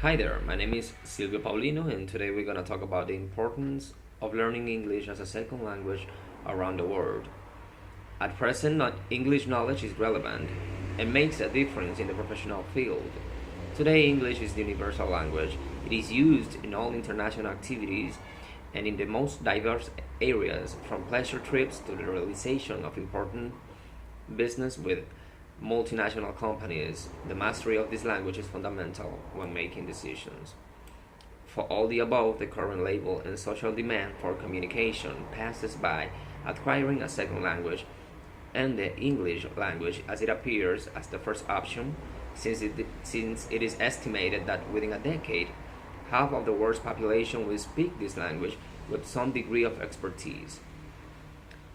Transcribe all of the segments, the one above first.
Hi there, my name is Silvio Paulino, and today we're going to talk about the importance of learning English as a second language around the world. At present, not English knowledge is relevant and makes a difference in the professional field. Today, English is the universal language. It is used in all international activities and in the most diverse areas, from pleasure trips to the realization of important business with multinational companies. The mastery of this language is fundamental when making decisions. For all the above, the current label and social demand for communication passes by acquiring a second language and the English language as it appears as the first option, since it is estimated that within a decade, half of the world's population will speak this language with some degree of expertise.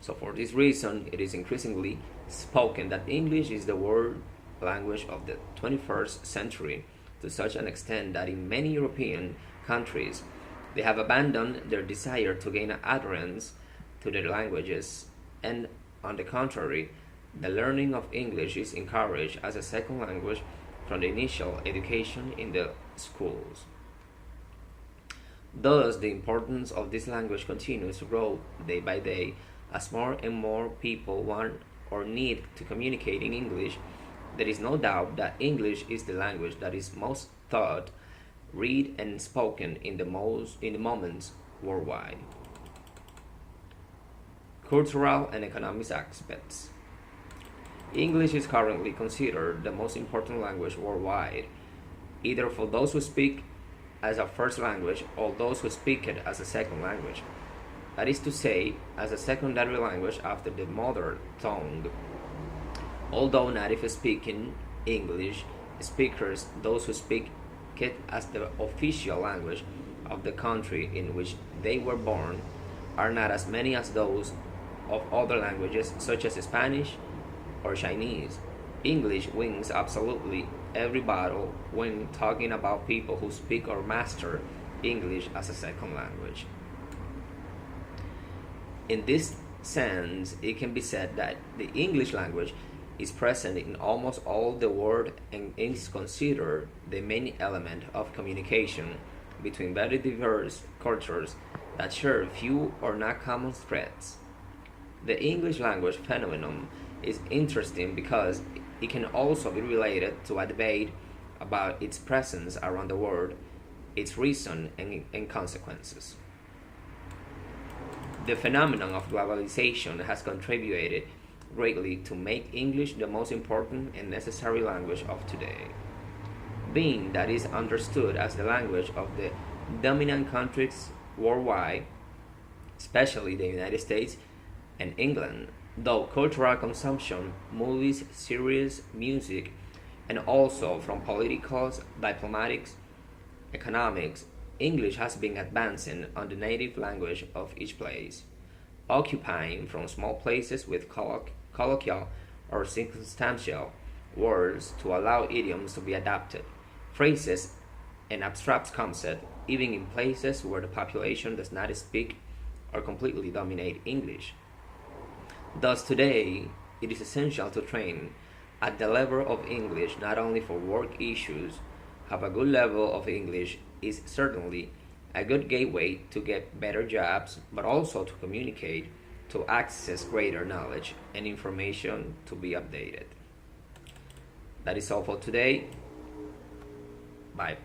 So for this reason, it is increasingly spoken that English is the world language of the 21st century, to such an extent that in many European countries, they have abandoned their desire to gain adherence to their languages, and on the contrary, the learning of English is encouraged as a second language from the initial education in the schools. Thus, the importance of this language continues to grow day by day as more and more people want or need to communicate in English. There is no doubt that English is the language that is most taught, read, and spoken in the moments worldwide. Cultural and economic aspects. English is currently considered the most important language worldwide, either for those who speak as a first language or those who speak it as a second language. That is to say, as a secondary language after the mother tongue. Although native speaking English speakers, those who speak it as the official language of the country in which they were born, are not as many as those of other languages such as Spanish or Chinese. English wins absolutely every battle when talking about people who speak or master English as a second language. In this sense, it can be said that the English language is present in almost all the world and is considered the main element of communication between very diverse cultures that share few or not common threads. The English language phenomenon is interesting because it can also be related to a debate about its presence around the world, its reason, and consequences. The phenomenon of globalization has contributed greatly to make English the most important and necessary language of today, being that it is understood as the language of the dominant countries worldwide, especially the United States and England. Though cultural consumption, movies, series, music, and also from political, diplomatic, economics, English has been advancing on the native language of each place, occupying from small places with colloquial or circumstantial words to allow idioms to be adapted, phrases and abstract concepts, even in places where the population does not speak or completely dominate English. Thus, today, it is essential to train at the level of English not only for work issues. Have a good level of English is certainly a good gateway to get better jobs, but also to communicate, to access greater knowledge and information to be updated. That is all for today. Bye.